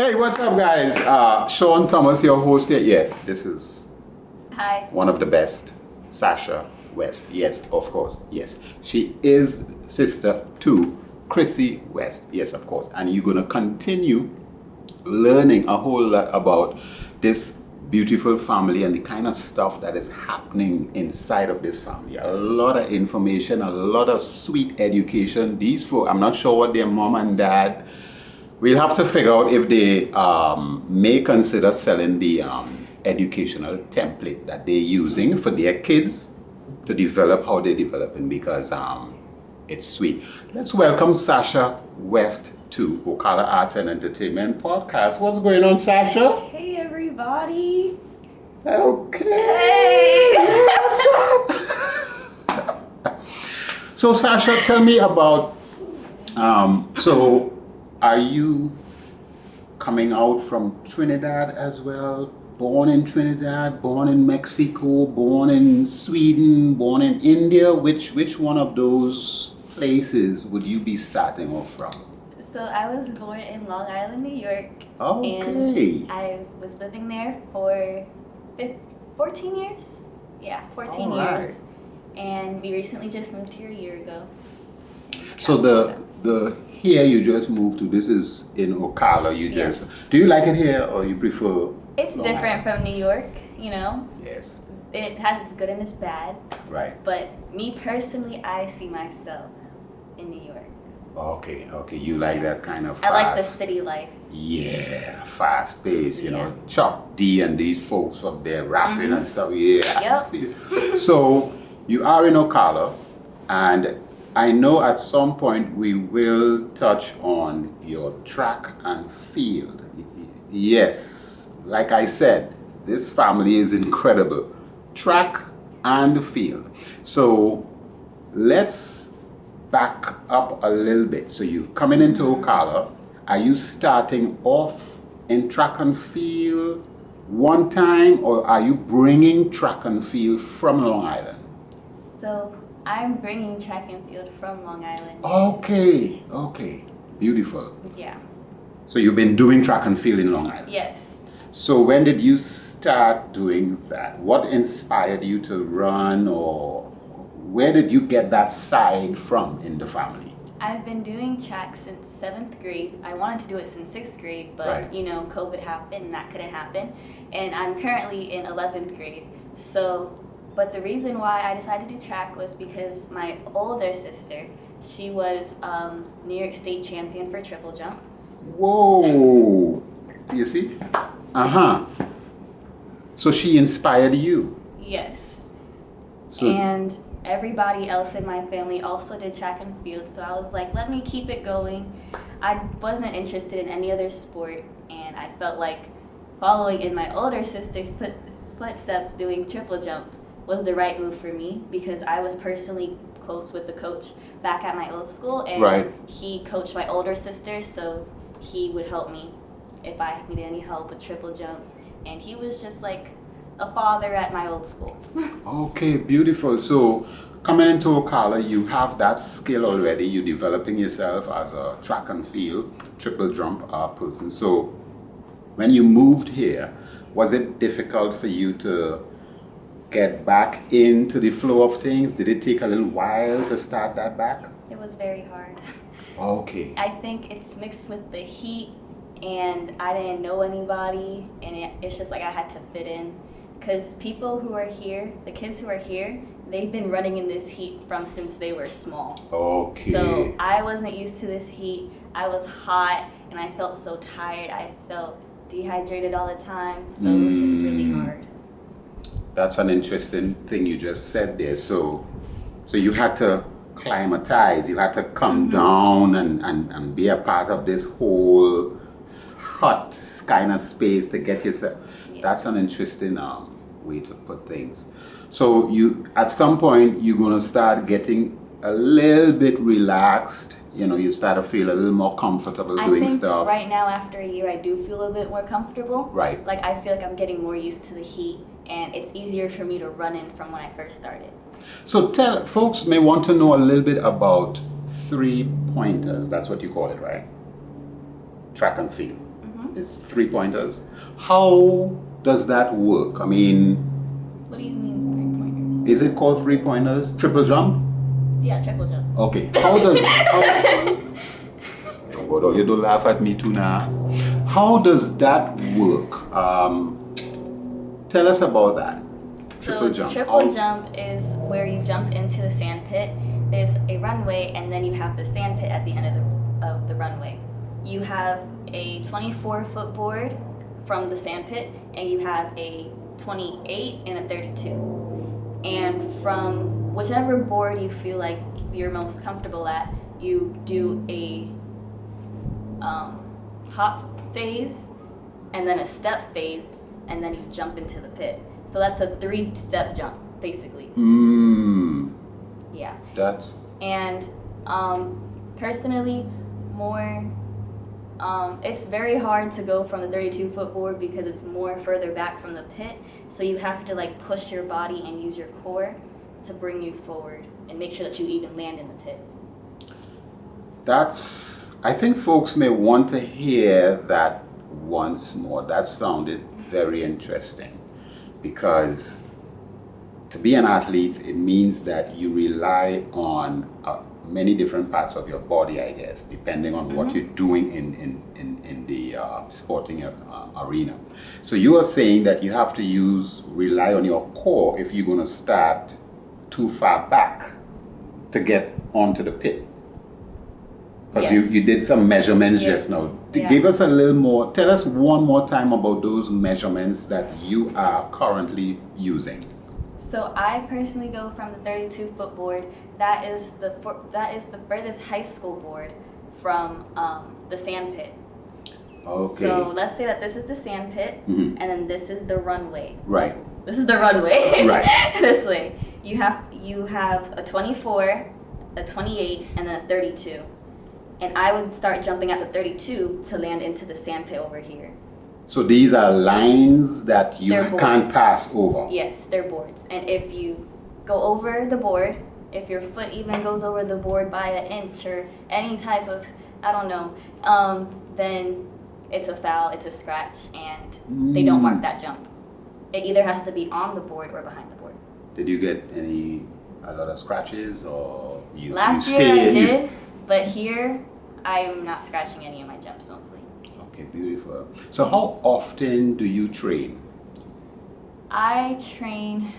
Hey, what's up, guys? Sean Thomas, your host here. Yes, this is Hi. one of the best, Sasha West. Yes, of course. Yes, she is sister to Chrissy West. Yes, of course. And you're gonna continue learning a whole lot about this beautiful family and the kind of stuff that is happening inside of this family. A lot of information, a lot of sweet education. These folks, I'm not sure what their mom and dad. We'll have to figure out if they may consider selling the educational template that they're using for their kids to develop how they're developing, because it's sweet. Let's welcome Sasha West to Ocala Arts and Entertainment Podcast. What's going on, Sasha? Hey, everybody. Okay. Hey. What's up? So, Sasha, tell me about, are you coming out from Trinidad as well? Born in Trinidad, born in Mexico, born in Sweden, born in India? Which one of those places would you be starting off from? So I was born in Long Island, New York. Okay. And I was living there for 14 years. Yeah, 14 All right. years. And we recently just moved here a year ago. So the here you just moved to, this is in Ocala. Yes. Do you like it here or you prefer? It's Long different Island? from New York, you know. Yes. It has its good and its bad. Right. But me personally, I see myself in New York. Okay. You like that kind of fast. I like the city life. Yeah, fast pace, you know. Yeah. Chuck D and these folks up there rapping and stuff. Yeah. I Yep. see it. So you are in Ocala, and I know at some point we will touch on your track and field. Yes, like I said, this family is incredible. Track and field. So let's back up a little bit. So you coming into Ocala, are you starting off in track and field one time, or are you bringing track and field from Long Island? So I'm bringing track and field from Long Island. Okay, beautiful. Yeah. So you've been doing track and field in Long Island? Yes. So when did you start doing that? What inspired you to run, or where did you get that side from in the family? I've been doing track since 7th grade. I wanted to do it since 6th grade, but Right. you know, COVID happened and that couldn't happen. And I'm currently in 11th grade. But the reason why I decided to do track was because my older sister, she was New York State champion for triple jump. Whoa, you see? So she inspired you. Yes. So, And everybody else in my family also did track and field, so I was like, let me keep it going. I wasn't interested in any other sport, and I felt like following in my older sister's footsteps doing triple jump was the right move for me, because I was personally close with the coach back at my old school, and Right. he coached my older sister, so he would help me if I needed any help with triple jump, and he was just like a father at my old school. okay, beautiful. So coming into Ocala, you have that skill already. You're developing yourself as a track and field triple jump person. So when you moved here, was it difficult for you to get back into the flow of things? Did it take a little while to start that back? It was very hard. Okay. I think it's mixed with the heat, and I didn't know anybody, and it's just like I had to fit in. Because people who are here, the kids who are here, they've been running in this heat from since they were small. Okay. So I wasn't used to this heat. I was hot, and I felt so tired. I felt dehydrated all the time, so it was just really hard. That's an interesting thing you just said there. So you had to climatize, you had to come down and be a part of this whole hot kind of space to get yourself. Yes. That's an interesting way to put things. So you, at some point, you're gonna start getting a little bit relaxed. You know, you start to feel a little more comfortable doing stuff. Right now, after a year, I do feel a bit more comfortable. Right. Like I feel like I'm getting more used to the heat, and it's easier for me to run in from when I first started. So tell folks may want to know a little bit about 3 pointers. That's what you call it, right? Track and field. It's 3-pointers. How does that work? I mean, What do you mean 3-pointers? is it called 3-pointers? Triple jump? Yeah, triple jump. Okay. How does... Oh, you don't laugh at me too now. How does that work? Tell us about that. Triple jump. Triple jump is where you jump into the sand pit. There's a runway, and then you have the sand pit at the end of the runway. You have a 24-foot board from the sand pit, and you have a 28 and a 32. And from whichever board you feel like you're most comfortable at, you do a hop phase, and then a step phase, and then you jump into the pit. So that's a 3-step jump, basically. Yeah. That's... And personally, it's very hard to go from the 32-foot board because it's more further back from the pit. So you have to like push your body and use your core to bring you forward and make sure that you even land in the pit. I think folks may want to hear that once more. That sounded very interesting, because to be an athlete, it means that you rely on many different parts of your body, I guess, depending on what you're doing in the sporting arena. So you are saying that you have to rely on your core if you're going to start too far back to get onto the pit. Because you did some measurements just now. Give us a little more, tell us one more time about those measurements that you are currently using. So I personally go from the 32-foot board. That is the furthest high school board from the sand pit. Okay. So let's say that this is the sand pit, and then this is the runway. Right. This is the runway. Right. This way. You have a 24, a 28, and then a 32. And I would start jumping at the 32 to land into the sand pit over here. So these are lines that you can't pass over? Yes, they're boards. And if you go over the board, if your foot even goes over the board by an inch or any type of, I don't know, then it's a foul, it's a scratch, and they don't mark that jump. It either has to be on the board or behind the board. Did you get a lot of scratches, or you Last year I did, but here I'm not scratching any of my jumps mostly. Okay, beautiful. So how often do you train? I train,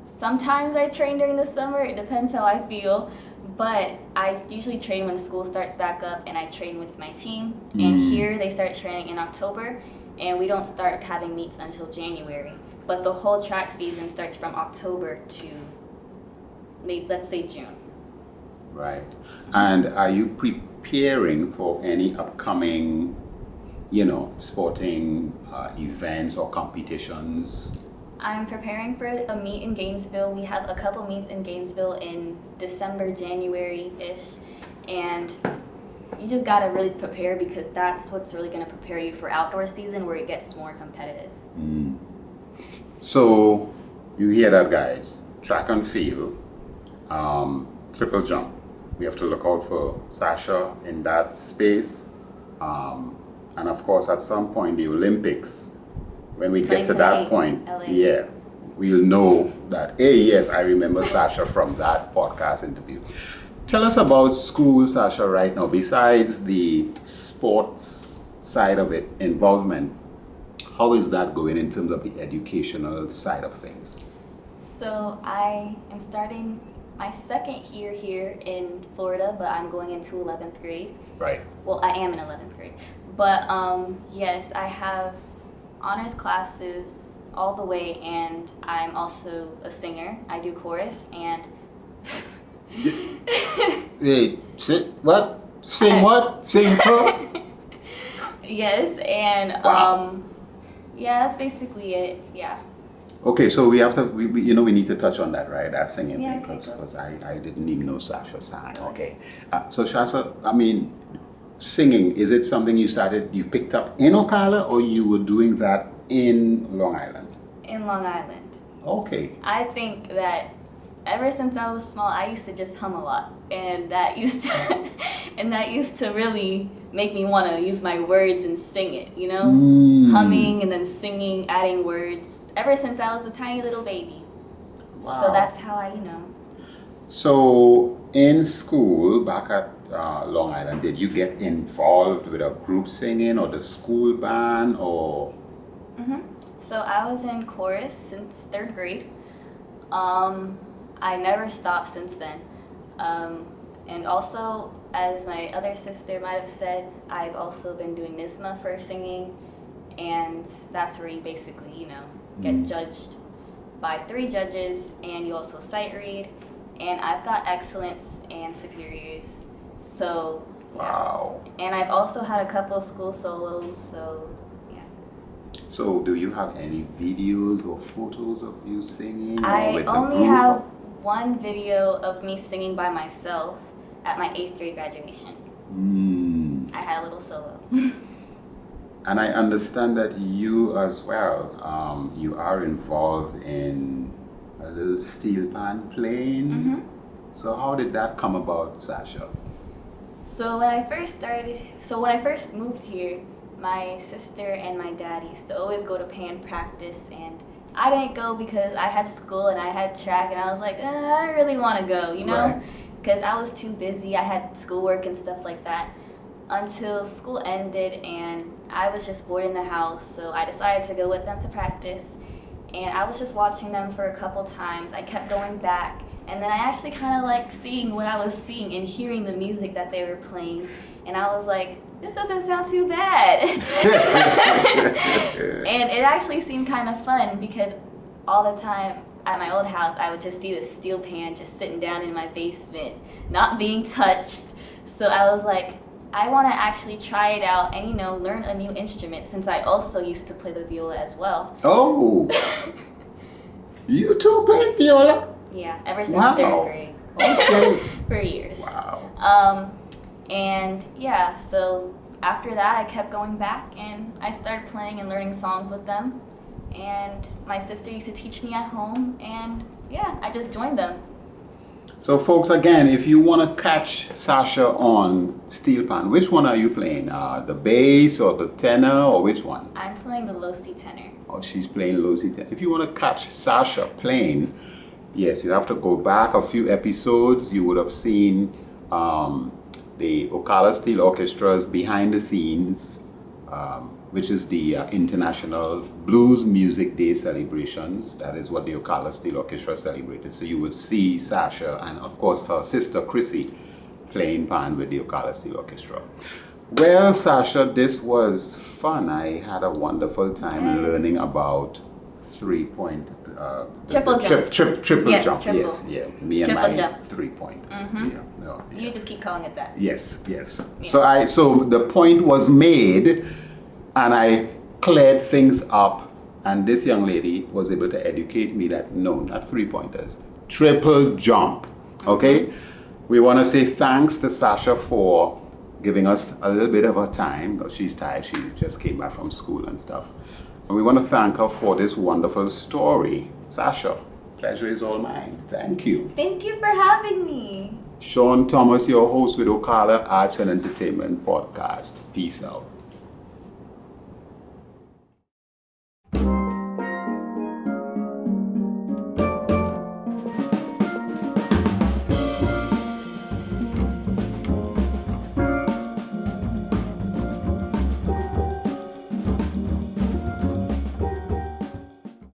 sometimes I train during the summer, it depends how I feel, but I usually train when school starts back up, and I train with my team. And here they start training in October, and we don't start having meets until January. But the whole track season starts from October to maybe, let's say, June. Right. And are you preparing for any upcoming, sporting events or competitions? I'm preparing for a meet in Gainesville. We have a couple meets in Gainesville in December, January-ish. And you just gotta really prepare, because that's what's really gonna prepare you for outdoor season, where it gets more competitive. So you hear that, guys. Track and field, triple jump. We have to look out for Sasha in that space. And of course, at some point, the Olympics, when we get to that point, LA. We'll know that, hey, yes, I remember Sasha from that podcast interview. Tell us about school, Sasha, right now. Besides the sports side of it, involvement, how is that going in terms of the educational side of things? So I am starting my second year here in Florida, but I'm going into 11th grade. Right. Well, I am in 11th grade. But yes, I have honors classes all the way, and I'm also a singer. I do chorus, and... Wait, what? Sing what? Sing what? Yes, and wow. Yeah, that's basically it. Yeah. Okay, so we have to, we need to touch on that, right? That singing Yeah, thing, because I didn't even know Sasha sang. Okay, so Sasha, I mean, singing, is it something you picked up in Ocala, or you were doing that in Long Island? In Long Island. Okay. I think that ever since I was small, I used to just hum a lot, and that used to And that used to really make me want to use my words and sing it, you know? Humming and then singing, adding words, ever since I was a tiny little baby. Wow. So that's how I, you know. So in school back at Long Island, did you get involved with a group singing or the school band or? So I was in chorus since 3rd grade. I never stopped since then. And also, as my other sister might have said, I've also been doing NISMA for singing, and that's where you basically, you know, get judged by 3 judges, and you also sight read, and I've got excellence and superiors. So, wow. And I've also had a couple of school solos, so yeah. So do you have any videos or photos of you singing? I with the only group? have one video of me singing by myself at my 8th grade graduation. I had a little solo. And I understand that you as well, you are involved in a little steel pan playing. So how did that come about, Sasha? So when I first moved here, my sister and my dad used to always go to pan practice, and I didn't go because I had school and I had track, and I was like, I don't really want to go, you know? Because I was too busy. I had schoolwork and stuff like that until school ended, and I was just bored in the house, so I decided to go with them to practice. And I was just watching them for a couple times. I kept going back, and then I actually kind of liked seeing what I was seeing and hearing the music that they were playing, and I was like, this doesn't sound too bad. And it actually seemed kind of fun because all the time at my old house, I would just see this steel pan just sitting down in my basement, not being touched. So I was like, I want to actually try it out and, you know, learn a new instrument, since I also used to play the viola as well. Oh, you too played viola? Yeah, ever since Wow. 3rd grade. Okay. For years. Wow. And yeah, so after that I kept going back and I started playing and learning songs with them. And my sister used to teach me at home, and yeah, I just joined them. So folks, again, if you want to catch Sasha on steel pan, which one are you playing? The bass or the tenor, or which one? I'm playing the low C tenor. Oh, she's playing low C tenor. If you want to catch Sasha playing, yes, you have to go back a few episodes. You would have seen the Ocala Steel Orchestra's behind the scenes, which is the International Blues Music Day celebrations. That is what the Ocala Steel Orchestra celebrated. So you would see Sasha and, of course, her sister Chrissy playing pan with the Ocala Steel Orchestra. Well, Sasha, this was fun. I had a wonderful time learning about 3-point Triple jump. Triple Yes, jump. triple. Yes, yeah. Me and Triple my jump. 3-point. You just keep calling it that. Yes. Yeah. So the point was made, and I cleared things up, and this young lady was able to educate me that no, not 3-pointers, triple jump. Okay? We want to say thanks to Sasha for giving us a little bit of her time, because she's tired. She just came back from school and stuff. And we want to thank her for this wonderful story. Sasha, pleasure is all mine. Thank you. Thank you for having me. Sean Thomas, your host with Ocala Arts and Entertainment Podcast. Peace out.